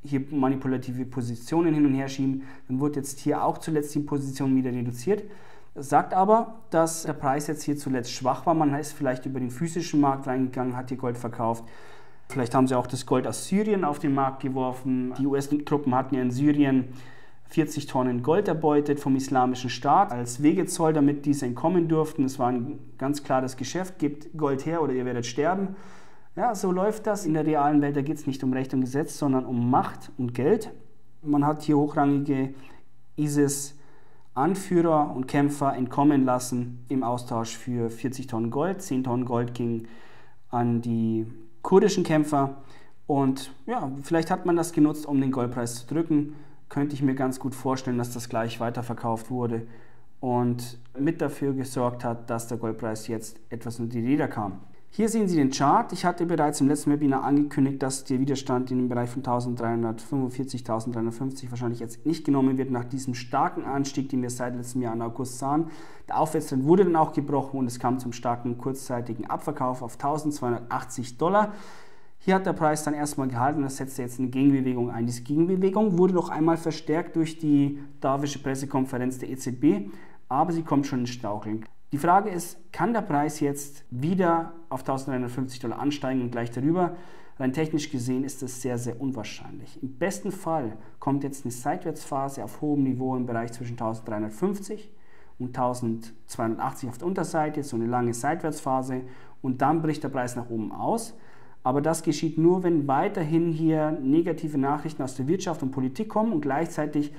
hier manipulative Positionen hin und her schieben, dann wird jetzt hier auch zuletzt die Position wieder reduziert. Das sagt aber, dass der Preis jetzt hier zuletzt schwach war. Man ist vielleicht über den physischen Markt reingegangen, hat hier Gold verkauft. Vielleicht haben sie auch das Gold aus Syrien auf den Markt geworfen. Die US-Truppen hatten ja in Syrien 40 Tonnen Gold erbeutet vom Islamischen Staat als Wegezoll, damit diese entkommen durften. Es war ein ganz klares Geschäft, gebt Gold her oder ihr werdet sterben. Ja, so läuft das in der realen Welt. Da geht es nicht um Recht und Gesetz, sondern um Macht und Geld. Man hat hier hochrangige ISIS-Anführer und Kämpfer entkommen lassen im Austausch für 40 Tonnen Gold. 10 Tonnen Gold gingen an die kurdischen Kämpfer. Und ja, vielleicht hat man das genutzt, um den Goldpreis zu drücken. Könnte ich mir ganz gut vorstellen, dass das gleich weiterverkauft wurde und mit dafür gesorgt hat, dass der Goldpreis jetzt etwas unter die Räder kam. Hier sehen Sie den Chart. Ich hatte bereits im letzten Webinar angekündigt, dass der Widerstand in dem Bereich von 1345, 1350 wahrscheinlich jetzt nicht genommen wird nach diesem starken Anstieg, den wir seit letztem Jahr im August sahen. Der Aufwärtstrend wurde dann auch gebrochen und es kam zum starken kurzzeitigen Abverkauf auf $1280. Hier hat der Preis dann erstmal gehalten und das setzte jetzt eine Gegenbewegung ein. Diese Gegenbewegung wurde noch einmal verstärkt durch die davische Pressekonferenz der EZB, aber sie kommt schon ins Straucheln. Die Frage ist, kann der Preis jetzt wieder auf $1350 ansteigen und gleich darüber? Rein technisch gesehen ist das sehr, sehr unwahrscheinlich. Im besten Fall kommt jetzt eine Seitwärtsphase auf hohem Niveau im Bereich zwischen 1350 und 1280 auf der Unterseite, so eine lange Seitwärtsphase und dann bricht der Preis nach oben aus. Aber das geschieht nur, wenn weiterhin hier negative Nachrichten aus der Wirtschaft und Politik kommen und gleichzeitig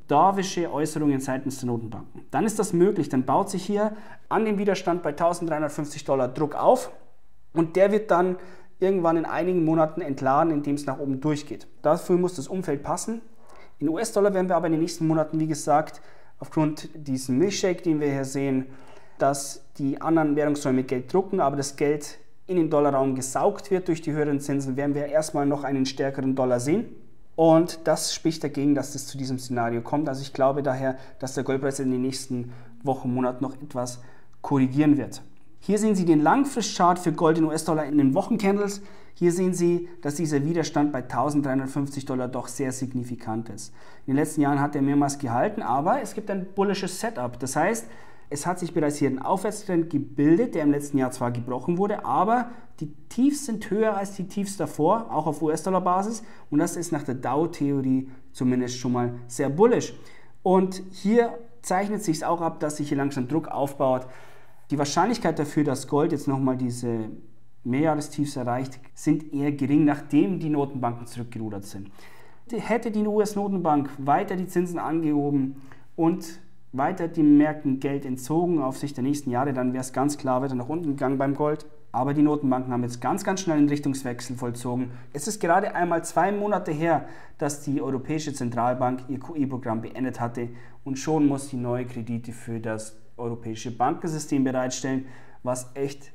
dovische Äußerungen seitens der Notenbanken. Dann ist das möglich, dann baut sich hier an dem Widerstand bei $1350 Druck auf und der wird dann irgendwann in einigen Monaten entladen, indem es nach oben durchgeht. Dafür muss das Umfeld passen. In US-Dollar werden wir aber in den nächsten Monaten, wie gesagt, aufgrund diesen Milchshake, den wir hier sehen, dass die anderen Währungsräume Geld drucken, aber das Geld in den Dollarraum gesaugt wird durch die höheren Zinsen, werden wir erstmal noch einen stärkeren Dollar sehen. Und das spricht dagegen, dass es zu diesem Szenario kommt. Also ich glaube daher, dass der Goldpreis in den nächsten Wochen, Monaten noch etwas korrigieren wird. Hier sehen Sie den Langfristchart für Gold in US-Dollar in den Wochencandles. Hier sehen Sie, dass dieser Widerstand bei $1350 doch sehr signifikant ist. In den letzten Jahren hat er mehrmals gehalten, aber es gibt ein bullisches Setup. Das heißt, es hat sich bereits hier ein Aufwärtstrend gebildet, der im letzten Jahr zwar gebrochen wurde, aber die Tiefs sind höher als die Tiefs davor, auch auf US-Dollar-Basis. Und das ist nach der Dow-Theorie zumindest schon mal sehr bullish. Und hier zeichnet sich auch ab, dass sich hier langsam Druck aufbaut. Die Wahrscheinlichkeit dafür, dass Gold jetzt nochmal diese Mehrjahrestiefs erreicht, sind eher gering, nachdem die Notenbanken zurückgerudert sind. Hätte die US-Notenbank weiter die Zinsen angehoben und weiter den Märkten Geld entzogen auf Sicht der nächsten Jahre, dann wäre es ganz klar weiter nach unten gegangen beim Gold. Aber die Notenbanken haben jetzt ganz schnell einen Richtungswechsel vollzogen. Es ist gerade einmal 2 Monate her, dass die Europäische Zentralbank ihr QE-Programm beendet hatte und schon muss sie neue Kredite für das europäische Bankensystem bereitstellen, was echt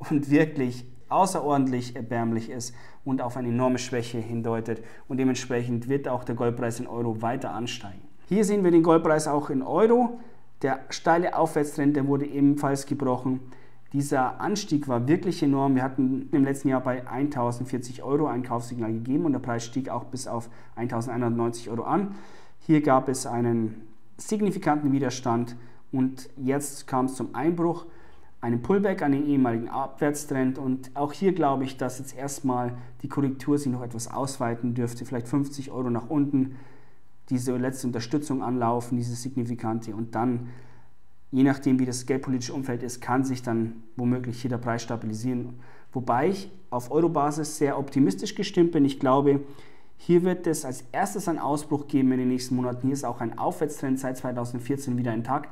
und wirklich außerordentlich erbärmlich ist und auf eine enorme Schwäche hindeutet. Und dementsprechend wird auch der Goldpreis in Euro weiter ansteigen. Hier sehen wir den Goldpreis auch in Euro. Der steile Aufwärtstrend, der wurde ebenfalls gebrochen. Dieser Anstieg war wirklich enorm. Wir hatten im letzten Jahr bei 1.040 Euro ein Kaufsignal gegeben und der Preis stieg auch bis auf 1.190 Euro an. Hier gab es einen signifikanten Widerstand und jetzt kam es zum Einbruch, einen Pullback an den ehemaligen Abwärtstrend und auch hier glaube ich, dass jetzt erstmal die Korrektur sich noch etwas ausweiten dürfte, vielleicht 50 Euro nach unten, diese letzte Unterstützung anlaufen, diese signifikante und dann, je nachdem wie das geldpolitische Umfeld ist, kann sich dann womöglich hier der Preis stabilisieren. Wobei ich auf Euro-Basis sehr optimistisch gestimmt bin. Ich glaube, hier wird es als erstes einen Ausbruch geben in den nächsten Monaten. Hier ist auch ein Aufwärtstrend seit 2014 wieder intakt.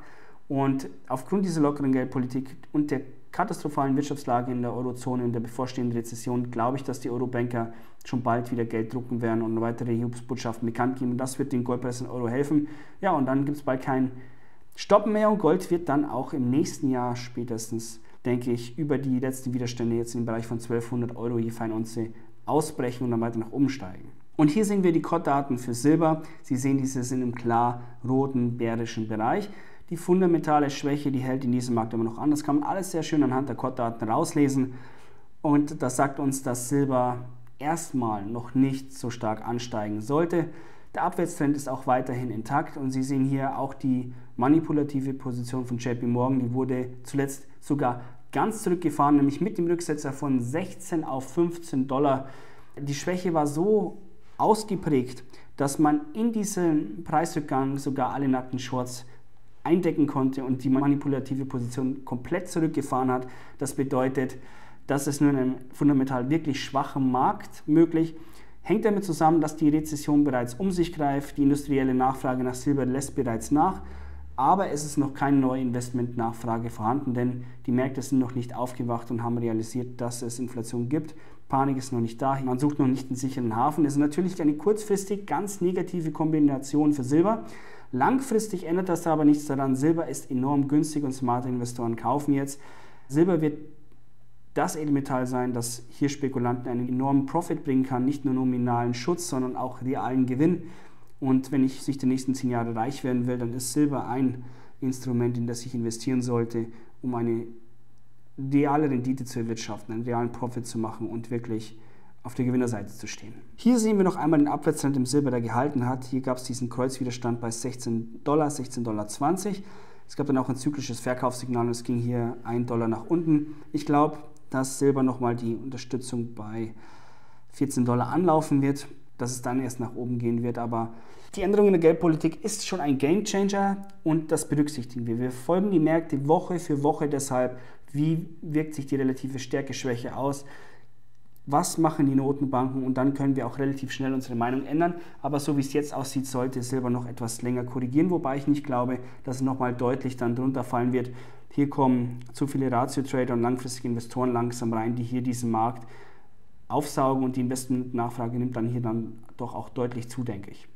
Und aufgrund dieser lockeren Geldpolitik und der katastrophalen Wirtschaftslage in der Eurozone und der bevorstehenden Rezession glaube ich, dass die Eurobanker schon bald wieder Geld drucken werden und weitere Hilfsbotschaften bekannt geben. Und das wird dem Goldpreis in Euro helfen. Ja, und dann gibt es bald kein Stoppen mehr und Gold wird dann auch im nächsten Jahr spätestens, denke ich, über die letzten Widerstände jetzt im Bereich von 1200 Euro je Feinunze ausbrechen und dann weiter nach oben steigen. Und hier sehen wir die COT-Daten für Silber. Sie sehen, diese sind im klar roten, bärischen Bereich. Die fundamentale Schwäche, die hält in diesem Markt immer noch an. Das kann man alles sehr schön anhand der COT-Daten rauslesen. Und das sagt uns, dass Silber erstmal noch nicht so stark ansteigen sollte. Der Abwärtstrend ist auch weiterhin intakt und Sie sehen hier auch die manipulative Position von JP Morgan, die wurde zuletzt sogar ganz zurückgefahren, nämlich mit dem Rücksetzer von 16 auf 15 Dollar. Die Schwäche war so ausgeprägt, dass man in diesem Preisrückgang sogar alle nackten Shorts eindecken konnte und die manipulative Position komplett zurückgefahren hat. Das bedeutet, dass es nur in einem fundamental wirklich schwachen Markt möglich ist. Hängt damit zusammen, dass die Rezession bereits um sich greift, die industrielle Nachfrage nach Silber lässt bereits nach, aber es ist noch keine neue Investmentnachfrage vorhanden, denn die Märkte sind noch nicht aufgewacht und haben realisiert, dass es Inflation gibt. Panik ist noch nicht da, man sucht noch nicht einen sicheren Hafen. Es ist natürlich eine kurzfristig ganz negative Kombination für Silber. Langfristig ändert das aber nichts daran. Silber ist enorm günstig und smarte Investoren kaufen jetzt. Silber wird das Edelmetall sein, das hier Spekulanten einen enormen Profit bringen kann, nicht nur nominalen Schutz, sondern auch realen Gewinn. Und wenn ich sich die nächsten 10 Jahre reich werden will, dann ist Silber ein Instrument, in das ich investieren sollte, um eine reale Rendite zu erwirtschaften, einen realen Profit zu machen und wirklich auf der Gewinnerseite zu stehen. Hier sehen wir noch einmal den Abwärtstrend im Silber, der gehalten hat. Hier gab es diesen Kreuzwiderstand bei 16 Dollar, 16,20 Dollar. Es gab dann auch ein zyklisches Verkaufssignal und es ging hier 1 Dollar nach unten. Ich glaube, dass Silber nochmal die Unterstützung bei 14 Dollar anlaufen wird, dass es dann erst nach oben gehen wird. Aber die Änderung in der Geldpolitik ist schon ein Gamechanger und das berücksichtigen wir. Wir folgen die Märkte Woche für Woche deshalb. Wie wirkt sich die relative Stärke-Schwäche aus? Was machen die Notenbanken? Und dann können wir auch relativ schnell unsere Meinung ändern. Aber so wie es jetzt aussieht, sollte Silber noch etwas länger korrigieren, wobei ich nicht glaube, dass es nochmal deutlich dann drunter fallen wird. Hier kommen zu viele Ratio-Trader und langfristige Investoren langsam rein, die hier diesen Markt aufsaugen und die Investmentnachfrage nimmt dann hier dann doch auch deutlich zu, denke ich.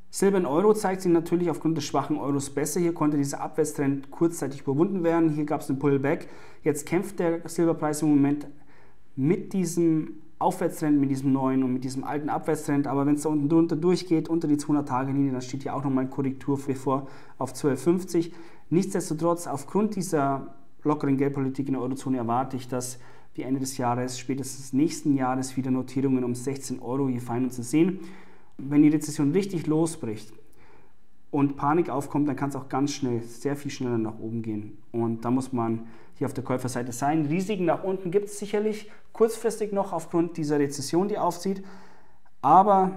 Silber in Euro zeigt sich natürlich aufgrund des schwachen Euros besser. Hier konnte dieser Abwärtstrend kurzzeitig überwunden werden. Hier gab es einen Pullback. Jetzt kämpft der Silberpreis im Moment mit diesem Aufwärtstrend, mit diesem neuen und mit diesem alten Abwärtstrend. Aber wenn es da unten drunter durchgeht, unter die 200-Tage-Linie, dann steht hier auch nochmal eine Korrektur bevor auf 12,50. Nichtsdestotrotz, aufgrund dieser lockeren Geldpolitik in der Eurozone erwarte ich, dass wir Ende des Jahres, spätestens nächsten Jahres wieder Notierungen um 16 Euro je Feinunze sehen. Wenn die Rezession richtig losbricht und Panik aufkommt, dann kann es auch ganz schnell, sehr viel schneller nach oben gehen. Und da muss man hier auf der Käuferseite sein. Risiken nach unten gibt es sicherlich kurzfristig noch aufgrund dieser Rezession, die aufzieht. Aber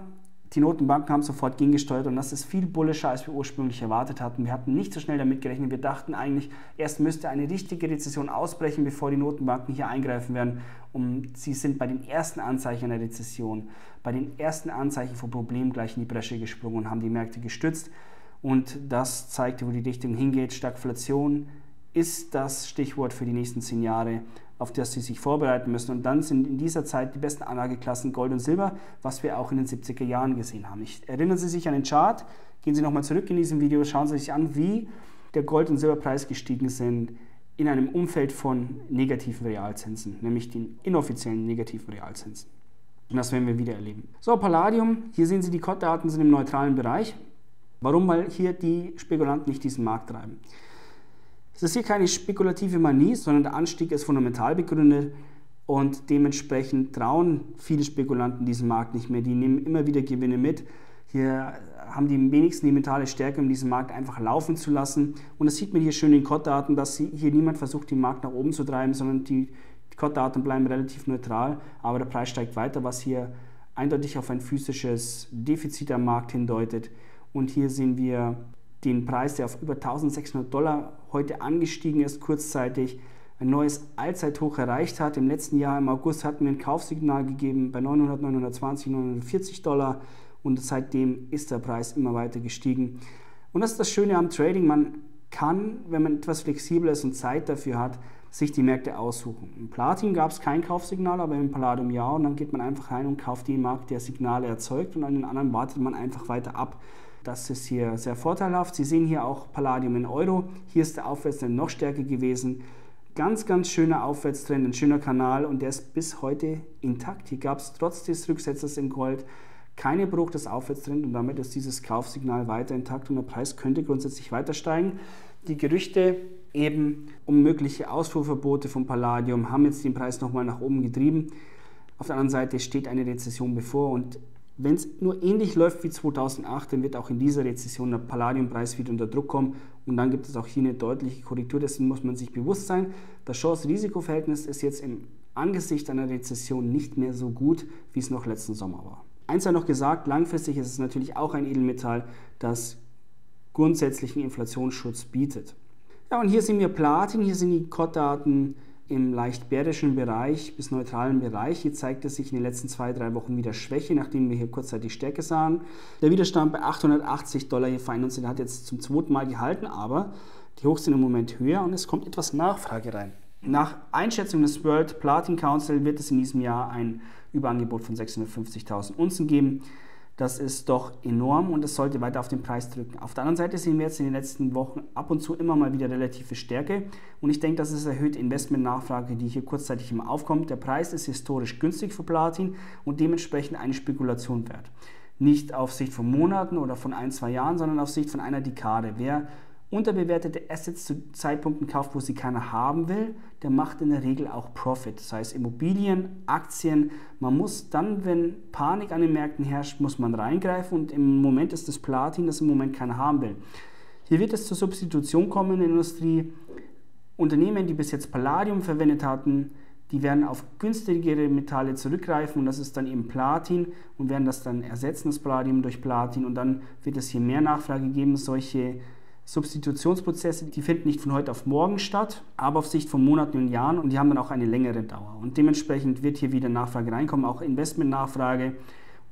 die Notenbanken haben sofort gegengesteuert und das ist viel bullischer, als wir ursprünglich erwartet hatten. Wir hatten nicht so schnell damit gerechnet. Wir dachten eigentlich, erst müsste eine richtige Rezession ausbrechen, bevor die Notenbanken hier eingreifen werden. Und sie sind bei den ersten Anzeichen einer Rezession, bei den ersten Anzeichen von Problemen gleich in die Bresche gesprungen und haben die Märkte gestützt. und das zeigt, wo die Richtung hingeht. Stagflation ist das Stichwort für die nächsten 10 Jahre, auf das Sie sich vorbereiten müssen. Und dann sind in dieser Zeit die besten Anlageklassen Gold und Silber, was wir auch in den 70er Jahren gesehen haben. Erinnern Sie sich an den Chart, gehen Sie nochmal zurück in diesem Video, schauen Sie sich an, wie der Gold- und Silberpreis gestiegen sind in einem Umfeld von negativen Realzinsen, nämlich den inoffiziellen negativen Realzinsen. Und das werden wir wieder erleben. So, Palladium, hier sehen Sie, die COT-Daten sind im neutralen Bereich. Warum? Weil hier die Spekulanten nicht diesen Markt treiben. Es ist hier keine spekulative Manie, sondern der Anstieg ist fundamental begründet und dementsprechend trauen viele Spekulanten diesen Markt nicht mehr. Die nehmen immer wieder Gewinne mit. Hier haben die wenigsten die mentale Stärke, um diesen Markt einfach laufen zu lassen. Und das sieht man hier schön in den COT-Daten, dass hier niemand versucht, den Markt nach oben zu treiben, sondern die COT-Daten bleiben relativ neutral, aber der Preis steigt weiter, was hier eindeutig auf ein physisches Defizit am Markt hindeutet. Und hier sehen wir den Preis, der auf über $1.600 heute angestiegen ist, kurzzeitig ein neues Allzeithoch erreicht hat. Im letzten Jahr, im August, hatten wir ein Kaufsignal gegeben bei $900, $920, $940 und seitdem ist der Preis immer weiter gestiegen. Und das ist das Schöne am Trading, man kann, wenn man etwas flexibel ist und Zeit dafür hat, sich die Märkte aussuchen. Im Platin gab es kein Kaufsignal, aber im Palladium ja, und dann geht man einfach rein und kauft den Markt, der Signale erzeugt, und an den anderen wartet man einfach weiter ab. Das ist hier sehr vorteilhaft. Sie sehen hier auch Palladium in Euro. Hier ist der Aufwärtstrend noch stärker gewesen. Ganz, ganz schöner Aufwärtstrend, ein schöner Kanal, und der ist bis heute intakt. Hier gab es trotz des Rücksetzers in Gold keinen Bruch des Aufwärtstrends und damit ist dieses Kaufsignal weiter intakt und der Preis könnte grundsätzlich weiter steigen. Die Gerüchte eben um mögliche Ausfuhrverbote von Palladium haben jetzt den Preis nochmal nach oben getrieben. Auf der anderen Seite steht eine Rezession bevor, und wenn es nur ähnlich läuft wie 2008, dann wird auch in dieser Rezession der Palladiumpreis wieder unter Druck kommen und dann gibt es auch hier eine deutliche Korrektur. Dessen muss man sich bewusst sein. Das Chance-Risiko-Verhältnis ist jetzt im Angesicht einer Rezession nicht mehr so gut, wie es noch letzten Sommer war. Eins sei noch gesagt, langfristig ist es natürlich auch ein Edelmetall, das grundsätzlichen Inflationsschutz bietet. Ja, und hier sehen wir Platin, hier sind die COT-Daten im leicht bärischen Bereich bis neutralen Bereich. Hier zeigt es sich in den letzten 2-3 Wochen wieder Schwäche, nachdem wir hier kurzzeitig Stärke sahen. Der Widerstand bei $880 hier vereinunzt hat jetzt zum zweiten Mal gehalten, aber die Hochs sind im Moment höher und es kommt etwas Nachfrage rein. Nach Einschätzung des World Platin Council wird es in diesem Jahr ein Überangebot von 650.000 Unzen geben. Das ist doch enorm und es sollte weiter auf den Preis drücken. Auf der anderen Seite sehen wir jetzt in den letzten Wochen ab und zu immer mal wieder relative Stärke und ich denke, das ist erhöhte Investmentnachfrage, die hier kurzzeitig immer aufkommt. Der Preis ist historisch günstig für Platin und dementsprechend eine Spekulation wert. Nicht auf Sicht von Monaten oder von 1-2 Jahren, sondern auf Sicht von einer Dekade. Wer unterbewertete Assets zu Zeitpunkten kauft, wo sie keiner haben will, der macht in der Regel auch Profit. Das heißt Immobilien, Aktien. Man muss dann, wenn Panik an den Märkten herrscht, muss man reingreifen und im Moment ist das Platin, das im Moment keiner haben will. Hier wird es zur Substitution kommen in der Industrie. Unternehmen, die bis jetzt Palladium verwendet hatten, die werden auf günstigere Metalle zurückgreifen und das ist dann eben Platin und werden das dann ersetzen, das Palladium durch Platin, und dann wird es hier mehr Nachfrage geben. Solche Substitutionsprozesse, die finden nicht von heute auf morgen statt, aber auf Sicht von Monaten und Jahren, und die haben dann auch eine längere Dauer. Und dementsprechend wird hier wieder Nachfrage reinkommen, auch Investmentnachfrage.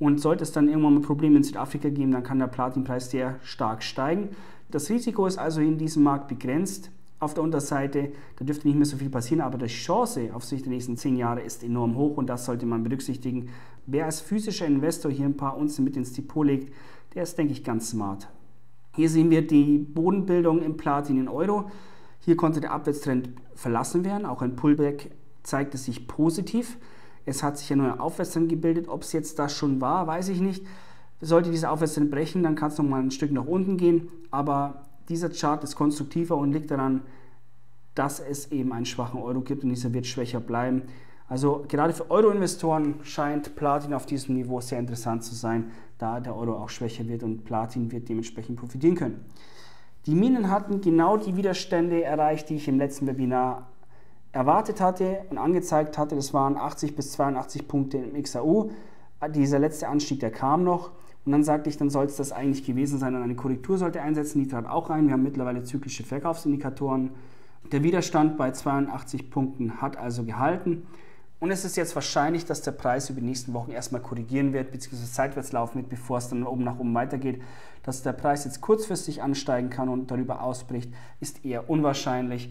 Und sollte es dann irgendwann mal Probleme in Südafrika geben, dann kann der Platinpreis sehr stark steigen. Das Risiko ist also in diesem Markt begrenzt. Auf der Unterseite, da dürfte nicht mehr so viel passieren, aber die Chance auf Sicht der nächsten 10 Jahre ist enorm hoch und das sollte man berücksichtigen. Wer als physischer Investor hier ein paar Unzen mit ins Depot legt, der ist, denke ich, ganz smart. Hier sehen wir die Bodenbildung im Platin in Euro. Hier konnte der Abwärtstrend verlassen werden. Auch ein Pullback zeigte sich positiv. Es hat sich ein neuer Aufwärtstrend gebildet. Ob es jetzt das schon war, weiß ich nicht. Sollte dieser Aufwärtstrend brechen, dann kann es nochmal ein Stück nach unten gehen. Aber dieser Chart ist konstruktiver und liegt daran, dass es eben einen schwachen Euro gibt und dieser wird schwächer bleiben. Also gerade für Euro-Investoren scheint Platin auf diesem Niveau sehr interessant zu sein, da der Euro auch schwächer wird und Platin wird dementsprechend profitieren können. Die Minen hatten genau die Widerstände erreicht, die ich im letzten Webinar erwartet hatte und angezeigt hatte. Das waren 80 bis 82 Punkte im XAU. Dieser letzte Anstieg, der kam noch. Und dann sagte ich, dann soll es das eigentlich gewesen sein und eine Korrektur sollte einsetzen. Die trat auch ein. Wir haben mittlerweile zyklische Verkaufsindikatoren. Der Widerstand bei 82 Punkten hat also gehalten. Und es ist jetzt wahrscheinlich, dass der Preis über die nächsten Wochen erstmal korrigieren wird, beziehungsweise seitwärts laufen wird, bevor es dann oben nach oben weitergeht. Dass der Preis jetzt kurzfristig ansteigen kann und darüber ausbricht, ist eher unwahrscheinlich.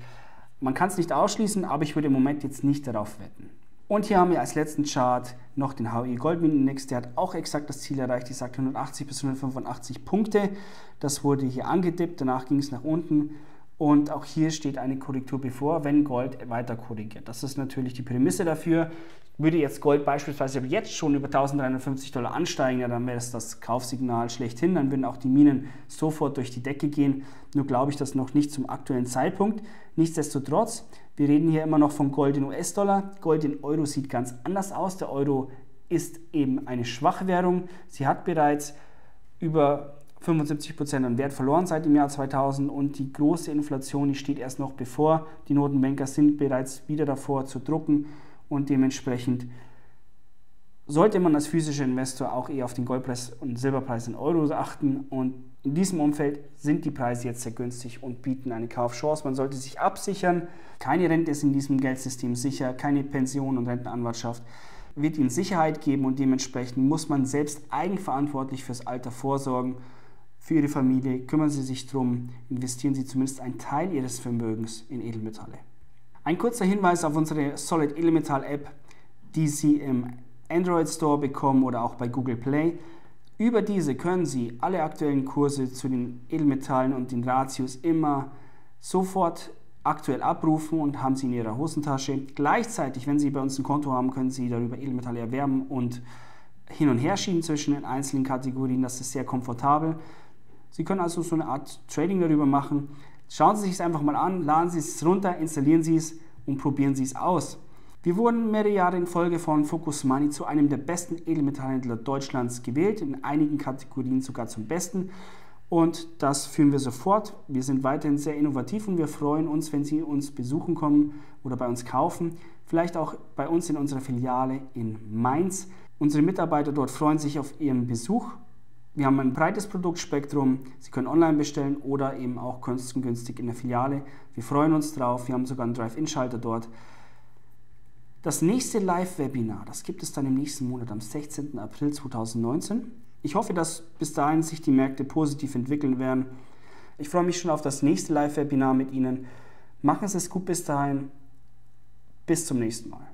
Man kann es nicht ausschließen, aber ich würde im Moment jetzt nicht darauf wetten. Und hier haben wir als letzten Chart noch den HUI Goldminindex, der hat auch exakt das Ziel erreicht, ich sagte 180 bis 185 Punkte. Das wurde hier angedippt, danach ging es nach unten. Und auch hier steht eine Korrektur bevor, wenn Gold weiter korrigiert. Das ist natürlich die Prämisse dafür. Würde jetzt Gold beispielsweise jetzt schon über $1.350 ansteigen, ja, dann wäre das Kaufsignal schlechthin. Dann würden auch die Minen sofort durch die Decke gehen. Nur glaube ich das noch nicht zum aktuellen Zeitpunkt. Nichtsdestotrotz, wir reden hier immer noch von Gold in US-Dollar. Gold in Euro sieht ganz anders aus. Der Euro ist eben eine schwache Währung. Sie hat bereits über 75% an Wert verloren seit dem Jahr 2000 und die große Inflation, die steht erst noch bevor. Die Notenbanker sind bereits wieder davor zu drucken und dementsprechend sollte man als physischer Investor auch eher auf den Goldpreis und Silberpreis in Euro achten und in diesem Umfeld sind die Preise jetzt sehr günstig und bieten eine Kaufchance. Man sollte sich absichern. Keine Rente ist in diesem Geldsystem sicher, keine Pension und Rentenanwartschaft wird Ihnen Sicherheit geben und dementsprechend muss man selbst eigenverantwortlich fürs Alter vorsorgen. Für Ihre Familie kümmern Sie sich darum, investieren Sie zumindest einen Teil Ihres Vermögens in Edelmetalle. Ein kurzer Hinweis auf unsere Solid Edelmetall App, die Sie im Android Store bekommen oder auch bei Google Play. Über diese können Sie alle aktuellen Kurse zu den Edelmetallen und den Ratios immer sofort aktuell abrufen und haben Sie in Ihrer Hosentasche. Gleichzeitig, wenn Sie bei uns ein Konto haben, können Sie darüber Edelmetalle erwerben und hin und her schieben zwischen den einzelnen Kategorien. Das ist sehr komfortabel. Sie können also so eine Art Trading darüber machen. Schauen Sie sich es einfach mal an, laden Sie es runter, installieren Sie es und probieren Sie es aus. Wir wurden mehrere Jahre in Folge von Focus Money zu einem der besten Edelmetallhändler Deutschlands gewählt, in einigen Kategorien sogar zum besten. Und das führen wir sofort. Wir sind weiterhin sehr innovativ und wir freuen uns, wenn Sie uns besuchen kommen oder bei uns kaufen. Vielleicht auch bei uns in unserer Filiale in Mainz. Unsere Mitarbeiter dort freuen sich auf Ihren Besuch. Wir haben ein breites Produktspektrum. Sie können online bestellen oder eben auch kostengünstig in der Filiale. Wir freuen uns drauf. Wir haben sogar einen Drive-In-Schalter dort. Das nächste Live-Webinar, das gibt es dann im nächsten Monat am 16. April 2019. Ich hoffe, dass bis dahin sich die Märkte positiv entwickeln werden. Ich freue mich schon auf das nächste Live-Webinar mit Ihnen. Machen Sie es gut bis dahin. Bis zum nächsten Mal.